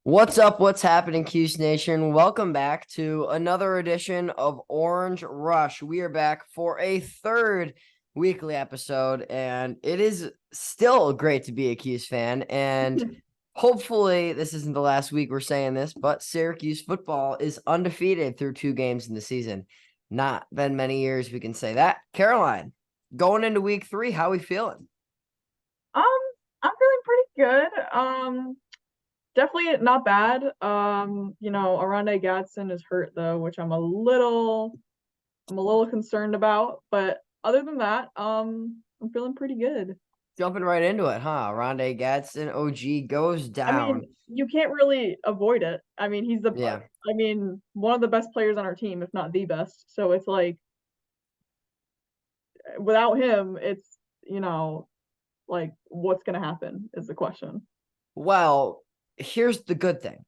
What's up? What's happening, Cuse Nation? Welcome back to another edition of Orange Rush. We are back for a third weekly episode, and it is still great to be a Cuse fan. And hopefully, this isn't the last week we're saying this, but Syracuse football is undefeated through 2 games in the season. Not been many years we can say that. Caroline, going into week 3, how we feeling? Um, I'm feeling pretty good. Definitely not bad. Arande Gadsden is hurt though, which I'm a little concerned about. But other than that, I'm feeling pretty good. Jumping right into it, huh? Rondé Gadsden, OG goes I mean, down. you can't really avoid it. I mean, Yeah. one of the best players on our team, if not the best. So it's like without him, it's, like what's gonna happen is the question. Well, here's the good thing.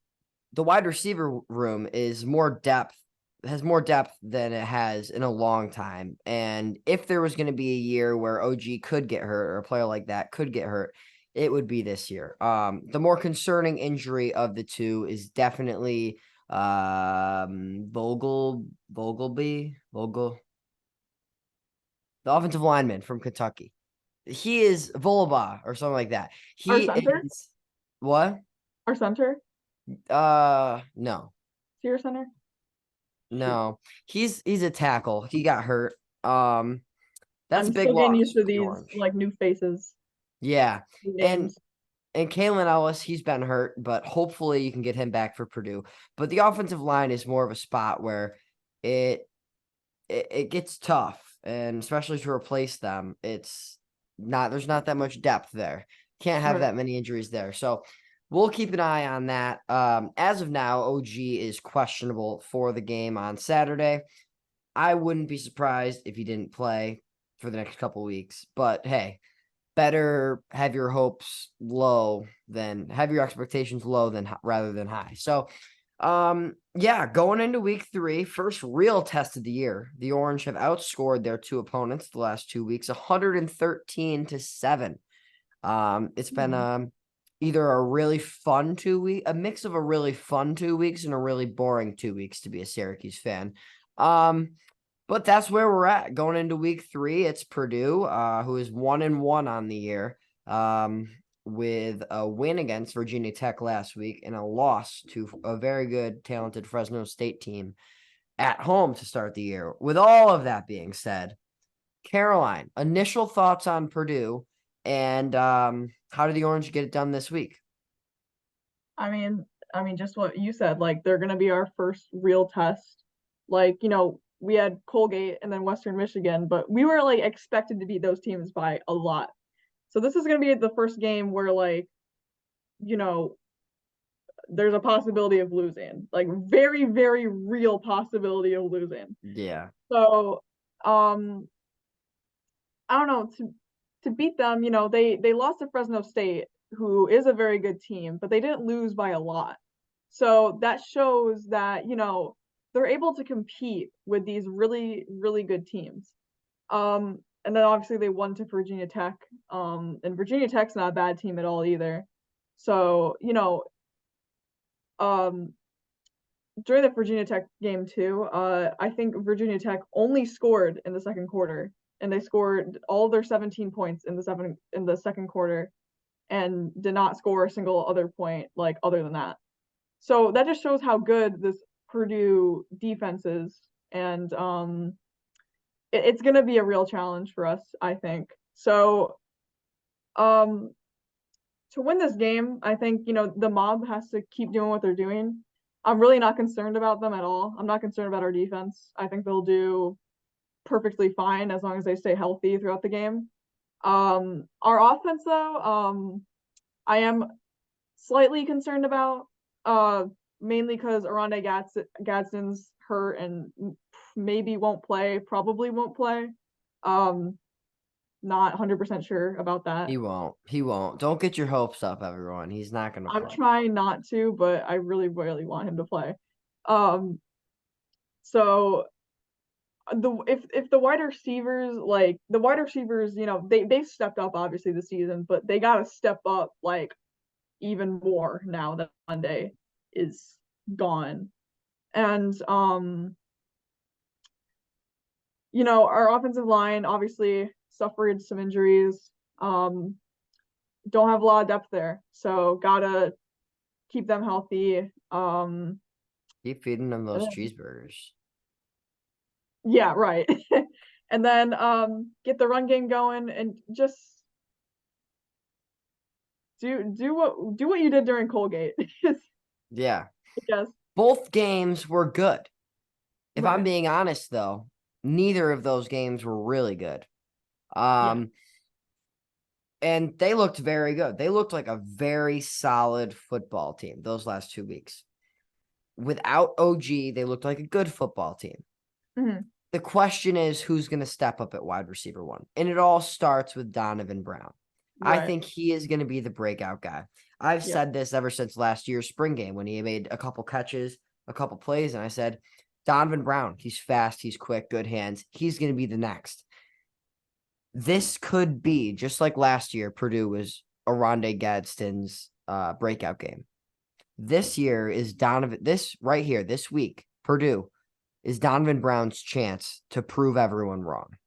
The wide receiver room has more depth than it has in a long time. And if there was going to be a year where OG could get hurt or a player like that could get hurt, it would be this year. The more concerning injury of the two is definitely Vogel, the offensive lineman from Kentucky. He is Volaba or something like that. Our He center, is what? our center, No. Sear center. Shoot. No. He's a tackle. He got hurt. That's a I'm big still getting used loss to for the these Orange. like new faces, Yeah. new And names. and Kalen Ellis, he's been hurt, but hopefully you can get him back for Purdue. But the offensive line is more of a spot where it it gets tough, and especially to replace them, there's not that much depth there. Can't have Right. that many injuries there. So we'll keep an eye on that. As of now, OG is questionable for the game on Saturday. I wouldn't be surprised if he didn't play for the next couple weeks. But hey, better have your hopes low than have your expectations low than rather than high. So, yeah, going into week 3, first real test of the year, the Orange have outscored their two opponents the last 2 weeks, 113-7. It's been Hmm. either a mix of a really fun 2 weeks and a really boring 2 weeks to be a Syracuse fan. Um, but that's where we're at going into week 3. It's Purdue, who is 1-1 on the year, with a win against Virginia Tech last week and a loss to a very good, talented Fresno State team at home to start the year. With all of that being said, Caroline, initial thoughts on Purdue and how did the Orange get it done this week? I mean, just what you said. Like they're gonna be our first real test. Like we had Colgate and then Western Michigan, but we were like expected to beat those teams by a lot. So this is gonna be the first game where like you know there's a possibility of losing, like very very real possibility of losing. Yeah. So um I don't know, to beat them, they lost to Fresno State, who is a very good team, but they didn't lose by a lot. So that shows that, they're able to compete with these really, really good teams. And then obviously they won to Virginia Tech. And Virginia Tech's not a bad team at all either. So, um, during the Virginia Tech game too, I think Virginia Tech only scored in the second quarter, and they scored all their 17 points in the second quarter, and did not score a single other point like other than that. So that just shows how good this Purdue defense is, and it's going to be a real challenge for us, I think. So um, to win this game, I think, the mob has to keep doing what they're doing. I'm really not concerned about them at all. I'm not concerned about our defense. I think they'll do perfectly fine as long as they stay healthy throughout the game. Our offense, though, I am slightly concerned about, uh, mainly because Gadsden's hurt and maybe won't play, probably won't play. Um, Not 100% sure about that. He won't. He won't. Don't get your hopes up, everyone. He's not going to I'm play. trying not to, but I really, really want him to play. Um, so if the wide receivers, they stepped up obviously this season, but they gotta step up like even more now than Monday. is gone. And our offensive line obviously suffered some injuries. Don't have a lot of depth there, so gotta keep them healthy. Keep feeding them those cheeseburgers. Yeah, right. And then get the run game going and just do what you did during Colgate. Yeah. Yes. Both games were good. If I'm Right. being honest, though, neither of those games were really good. And they looked very good. They looked like a very solid football team those last 2 weeks. Without OG, they looked like a good football team. Mm-hmm. The question is who's going to step up at wide receiver 1. And it all starts with Donovan Brown. I Right. think he is going to be the breakout guy. I've said this ever since last year's spring game when he made a couple catches, a couple plays, and I said, Donovan Brown, he's fast, he's quick, good hands. He's going to be the next. This could be, just like last year, Purdue was Oronde Gadsden's breakout game. This year is right here, this week, Purdue is Donovan Brown's chance to prove everyone wrong.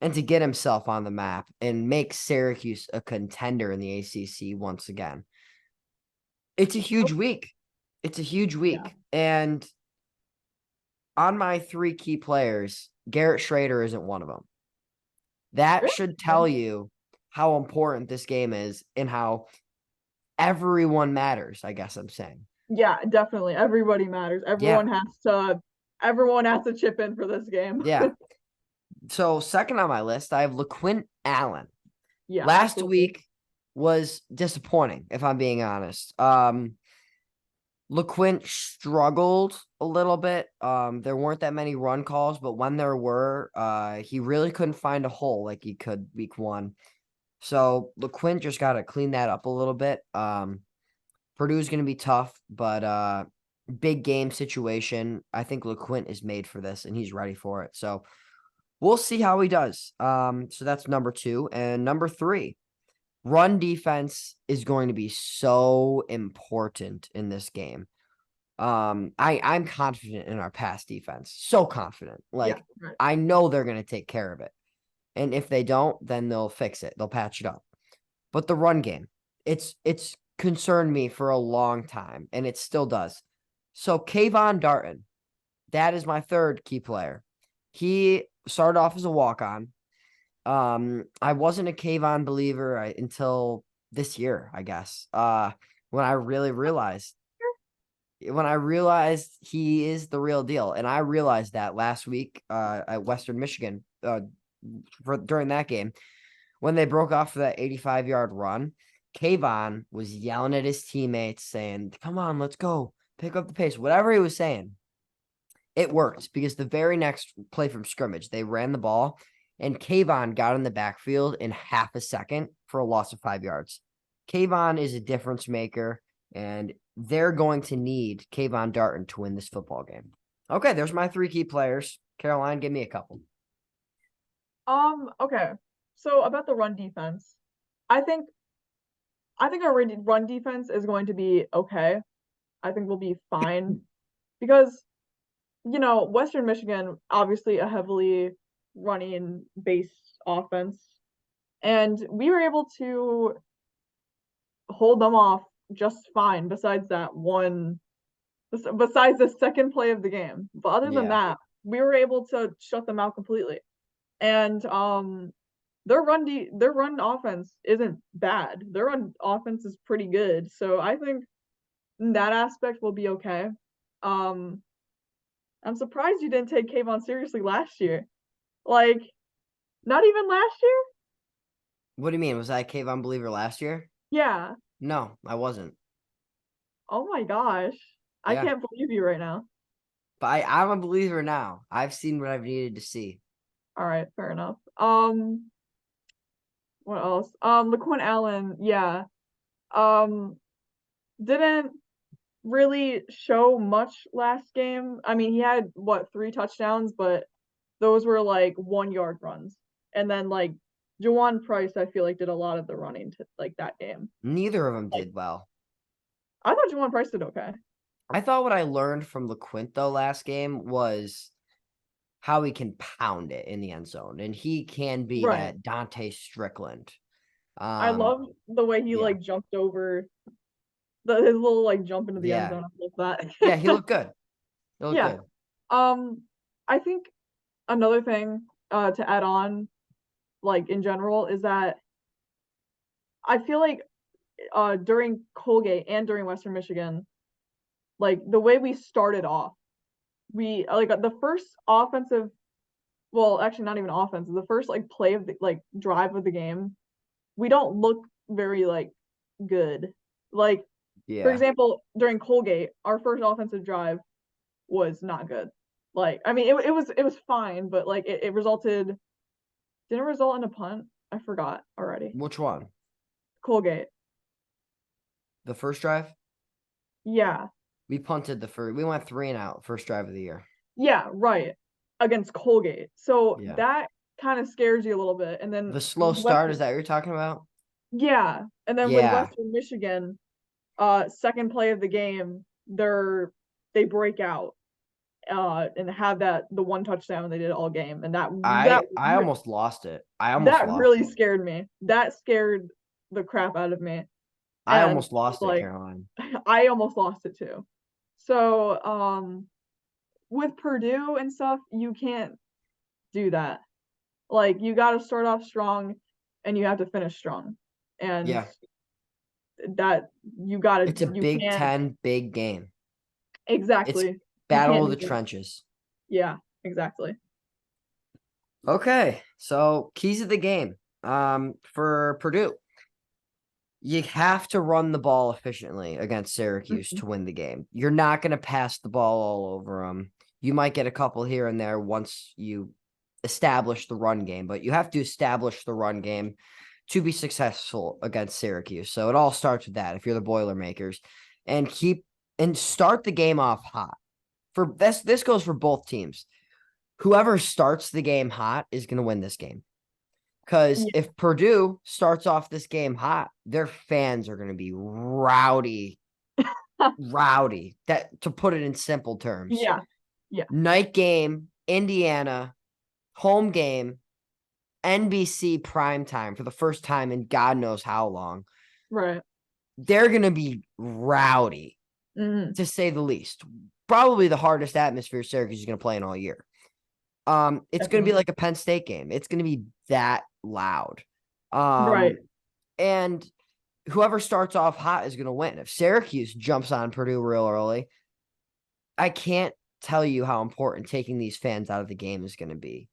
And to get himself on the map and make Syracuse a contender in the ACC once again. It's a huge week. It's a huge week. Yeah. And on my 3 key players, Garrett Schrader isn't one of them. That should tell you how important this game is and how everyone matters, I guess I'm saying. Yeah, definitely. Everybody matters. Everyone has to chip in for this game. Yeah. So second on my list, I have LaQuint Allen. Yeah. Last Absolutely. week was disappointing, if I'm being honest. LaQuint struggled a little bit. There weren't that many run calls, but when there were, he really couldn't find a hole like he could week 1. So LaQuint just got to clean that up a little bit. Purdue's going to be tough, but big game situation. I think LaQuint is made for this, and he's ready for it. So we'll see how he does. So that's number 2. And number 3, run defense is going to be so important in this game. I'm confident in our pass defense. So confident. Like, right. I know they're going to take care of it. And if they don't, then they'll fix it. They'll patch it up. But the run game, it's concerned me for a long time, and it still does. So Kayvon Darton, that is my 3rd key player. He started off as a walk-on. I wasn't a Kayvon believer until this year, I guess. When I realized he is the real deal, and I realized that last week at Western Michigan during that game when they broke off for that 85-yard run. Kayvon was yelling at his teammates saying, "Come on, let's go, pick up the pace." Whatever he was saying, it worked because the very next play from scrimmage, they ran the ball. And Kayvon got in the backfield in half a second for a loss of 5 yards. Kayvon is a difference maker, and they're going to need Kayvon Darton to win this football game. Okay, there's my 3 key players. Caroline, give me a couple. Okay. So about the run defense, I think our run defense is going to be okay. I think we'll be fine because Western Michigan, obviously a heavily running based offense, and we were able to hold them off just fine besides the second play of the game. But other than that, we were able to shut them out completely. And their run offense isn't bad. Their run offense is pretty good. So I think in that aspect will be okay. I'm surprised you didn't take Kayvon seriously last year. Like, not even last year? What do you mean? Was I a Kayvon believer last year? Yeah. No, I wasn't. Oh my gosh. I can't believe you right now. But I'm a believer now. I've seen what I've needed to see. All right, fair enough. What else? LaQuint Allen, yeah. Didn't really show much last game. I mean, he had 3 touchdowns, but those were like 1-yard runs. And then like Jawan Price, I feel like did a lot of the running to like that game. Neither of them did well. I thought Jawan Price did okay. I thought what I learned from LaQuinto last game was how he can pound it in the end zone, and he can be Right. that Dante Strickland. I love the way he Yeah, like jumped over his little like jump into the end yeah, zone. I love yeah. He that. looked good. He looked Yeah. good. I think another thing to add on, like in general, is that I feel like during Colgate and during Western Michigan, like the way we started off, we like the first offensive, well, actually not even offensive, the first like play of the like drive of the game, we don't look very like good. Like for Yeah, example, during Colgate, our first offensive drive was not good. Like I mean, it was fine, but like it resulted, didn't it result in a punt? I forgot already. which one? Colgate. The first drive? Yeah. We punted the first. We went 3-and-out first drive of the year. Yeah, right. Against Colgate. So Yeah. that kind of scares you a little bit. And then The slow with start, is Western, that what you're talking about? yeah. And then with Yeah. Western Michigan, second play of the game, they break out and have the one touchdown they did all game. And I almost lost it. I almost that lost really it. scared me. That scared the crap out of me. I And almost lost it, like Caroline. I almost lost it too. So with Purdue and stuff, you can't do that. Like you got to start off strong and you have to finish strong. And Yeah. that It's a you Big can't Ten big game. It's exactly. You battle can't of the do that. trenches. Yeah, exactly. Okay. So keys of the game. For Purdue, you have to run the ball efficiently against Syracuse Mhm. to win the game. You're not going to pass the ball all over them. You might get a couple here and there once you establish the run game, but you have to establish the run game to be successful against Syracuse. So it all starts with that if you're the Boilermakers, and start the game off hot. For this goes for both teams. Whoever starts the game hot is going to win this game. Because Yeah. if Purdue starts off this game hot, their fans are going to be rowdy, rowdy. That, to put it in simple terms. Yeah. Yeah. Night game, Indiana, home game, NBC primetime for the first time in God knows how long. Right. They're going to be rowdy, Hmm. to say the least. Probably the hardest atmosphere Syracuse is going to play in all year. It's going to be Definitely. like a Penn State game. It's going to be that loud. Right. And whoever starts off hot is going to win. If Syracuse jumps on Purdue real early, I can't tell you how important taking these fans out of the game is going to be.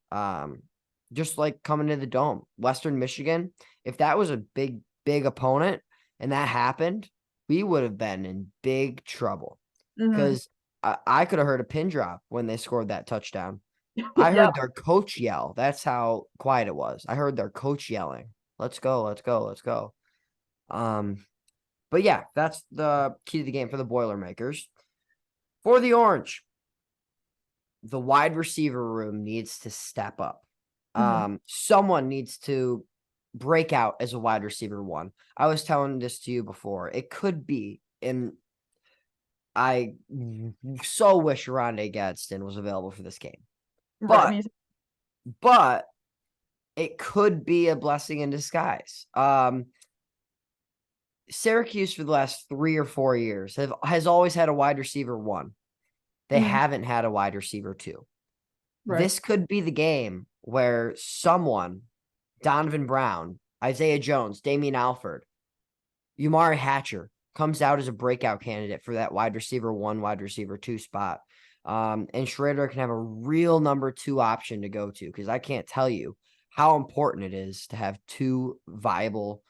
Just like coming to the Dome, Western Michigan, if that was a big, big opponent and that happened, we would have been in big trouble Hmm. because I could have heard a pin drop when they scored that touchdown. I Yep. heard their coach yell. That's how quiet it was. I heard their coach yelling, "Let's go, let's go, let's go." Um, but yeah, that's the key to the game for the Boilermakers. For the Orange, the wide receiver room needs to step up. Hmm. Someone needs to break out as a wide receiver one. I was telling this to you before. It could be, and I so wish Rondé Gadsden was available for this game. Right. But but it could be a blessing in disguise. Syracuse for the last 3 or 4 years has always had a wide receiver one. They Hmm. haven't had a wide receiver two. Right. This could be the game where someone, Donovan Brown, Isaiah Jones, Damian Alford, Umari Hatcher, comes out as a breakout candidate for that wide receiver one, wide receiver two spot. And Schrader can have a real number two option to go to, because I can't tell you how important it is to have two viable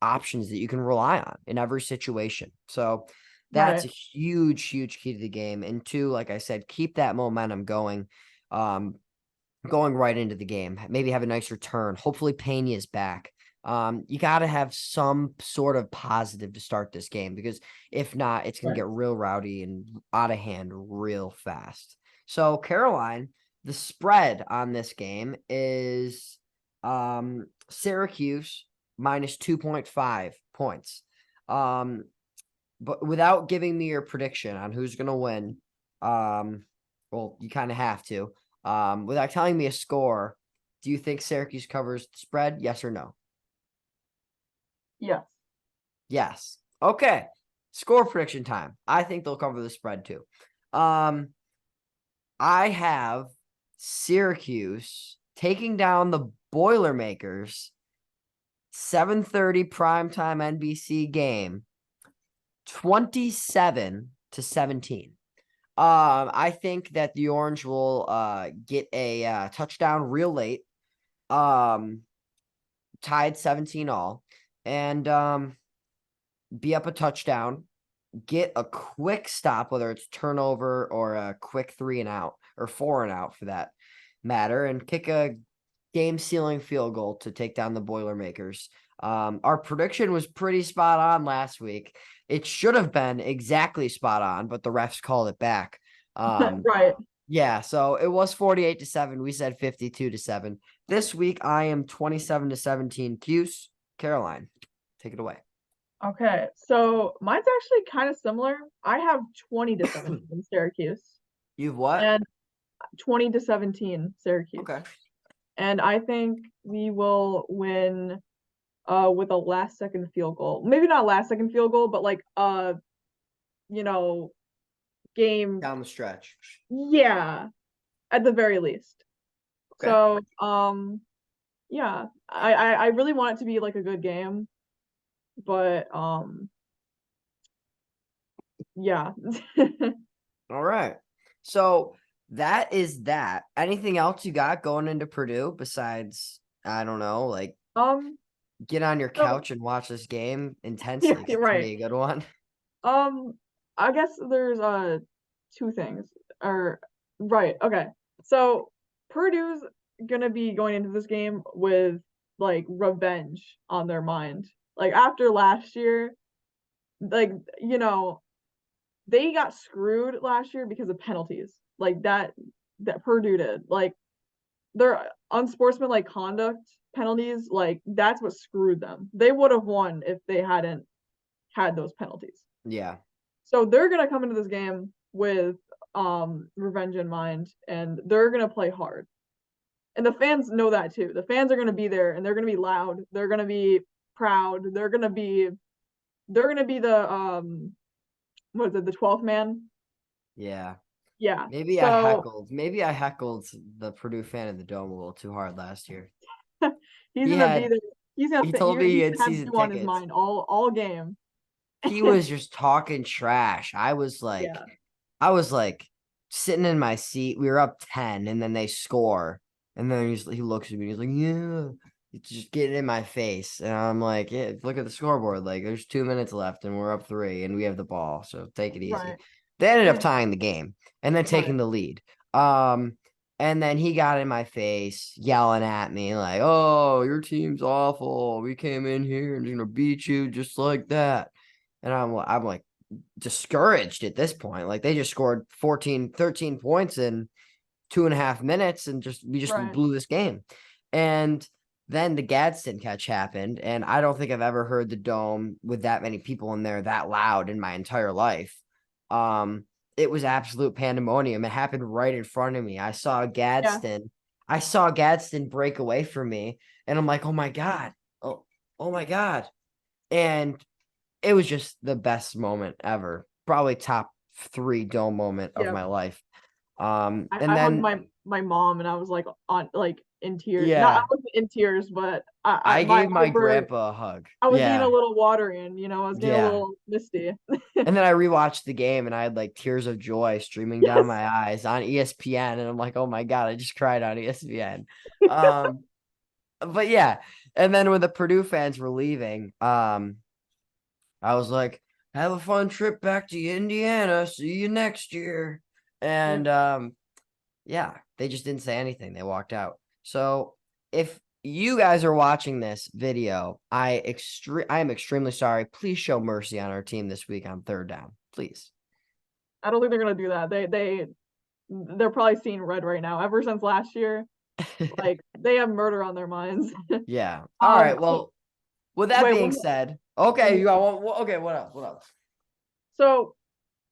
options that you can rely on in every situation. So that's Right. a huge, huge key to the game. And two, like I said, keep that momentum going, going right into the game. Maybe have a nice return. Hopefully Pena is back. You got to have some sort of positive to start this game, because if not, it's going to Right. get real rowdy and out of hand real fast. So Caroline, the spread on this game is Syracuse minus 2.5 points. Um, but without giving me your prediction on who's gonna win, well, you kind of have to. Without telling me a score, do you think Syracuse covers the spread? Yes or no? Yes. Yes. Okay. Score prediction time. I think they'll cover the spread too. I have Syracuse taking down the Boilermakers, 7:30 primetime NBC game, 27-17. I think that the Orange will get a touchdown real late. Tied 17 all, and be up a touchdown, get a quick stop, whether it's turnover or a quick 3 and out or 4 and out for that matter, and kick a game sealing field goal to take down the Boilermakers. Our prediction was pretty spot on last week. It should have been exactly spot on, but the refs called it back. Right. Yeah, so it was 48-7. We said 52-7. This week I am 27-17. Cuse, Caroline, take it away. Okay, so mine's actually kind of similar. I have 20-17 Syracuse, You've what? and 20-17 Syracuse. Okay. And I think we will win with a last second field goal. Maybe not last second field goal, but like you know, game. Down the stretch. Yeah, at the very least. Okay. So, yeah, I really want it to be like a good game, but yeah. All right. So that is that. Anything else you got going into Purdue besides, I don't know, like Um, get on your so couch and watch this game intensely? yeah, 'Cause you're it's gonna right. be a good one. I guess there's two things. Or right, okay. So Purdue's gonna be going into this game with like revenge on their mind. Like after last year, like they got screwed last year because of penalties. Like that Purdue did. Like their unsportsmanlike conduct penalties, like that's what screwed them. They would have won if they hadn't had those penalties. Yeah. So they're gonna come into this game with revenge in mind, and they're gonna play hard. And the fans know that too. The fans are gonna be there, and they're gonna be loud. They're gonna be proud. They're gonna be the what is it, the 12th man? Yeah. Yeah. Maybe So I heckled the Purdue fan in the dome a little too hard last year. he's He gonna be had there. He's gonna he told me he he's had gonna have season you on his tickets. mind all game. He was just talking trash. Yeah. I was like sitting in my seat. We were up 10 and then they score. And then he looks at me. He's like, yeah, it's just getting in my face. And I'm like, yeah, look at the scoreboard. Like there's 2 minutes left and we're up 3 and we have the ball. So take it easy. Right. They ended up tying the game and then Right. taking the lead. And then he got in my face yelling at me like, oh, your team's awful. We came in here and gonna beat you just like that. And I'm like discouraged at this point. Like they just scored 13 points in 2.5 minutes and we just Right. blew this game. And then the Gadsden catch happened. And I don't think I've ever heard the dome with that many people in there that loud in my entire life. It was absolute pandemonium. It happened right in front of me. Yeah. I saw Gadsden break away from me. And I'm like, oh my God. Oh my God. And it was just the best moment ever. Probably top 3 dome moment of Yeah. my life. And I hugged then my mom, and I was like in tears. Not I yeah, wasn't in tears, but I my gave my eyes were. grandpa a hug. I was getting a Yeah. little watery, and I was getting a Yeah. little misty. And then I rewatched the game and I had like tears of joy streaming down Yes. my eyes on ESPN. And I'm like, oh my God, I just cried on ESPN. Um, but yeah. And then when the Purdue fans were leaving, I was like, have a fun trip back to Indiana. See you next year. Yeah. And yeah, they just didn't say anything. They walked out. So if you guys are watching this video, I am extremely sorry. Please show mercy on our team this week on 3rd down. Please. I don't think they're gonna do that. They're probably seeing red right now. Ever since last year, like they have murder on their minds. Yeah. All right. So, Well, with that wait, being said, okay, one you got one. Okay, what else? What else? So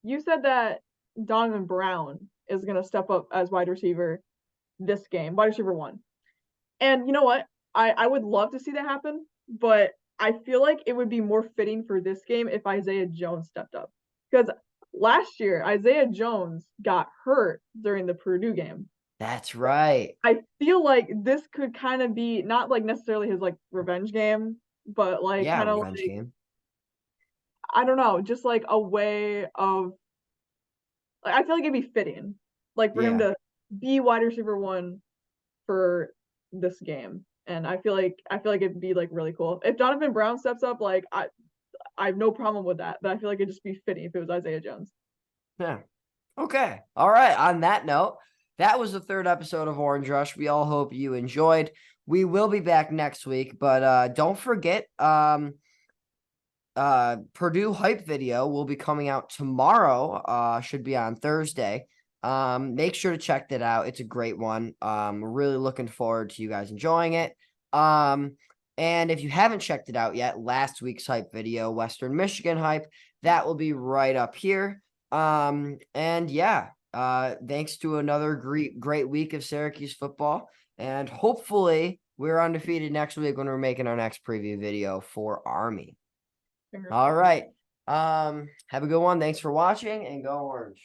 you said that Donovan Brown is going to step up as wide receiver this game, wide receiver one. And you know what? I would love to see that happen, but I feel like it would be more fitting for this game if Isaiah Jones stepped up. Because last year, Isaiah Jones got hurt during the Purdue game. That's right. I feel like this could kind of be not like necessarily his like revenge game, but like Yeah, kind of revenge like game. I don't know, just like a way of like I feel like it'd be fitting, like for him Yeah. to be wide receiver one for this game. And I feel like it'd be like really cool. If Donovan Brown steps up, like I have no problem with that. But I feel like it'd just be fitting if it was Isaiah Jones. Yeah. Okay. All right. On that note, that was the third episode of Orange Rush. We all hope you enjoyed. We will be back next week, but don't forget, Purdue Hype video will be coming out tomorrow. Should be on Thursday. Make sure to check that out. It's a great one. We're really looking forward to you guys enjoying it. And if you haven't checked it out yet, last week's hype video, Western Michigan hype, that will be right up here. And yeah, thanks to another great week of Syracuse football. And hopefully we're undefeated next week when we're making our next preview video for Army. Fingers All crossed. right. Have a good one. Thanks for watching and go Orange.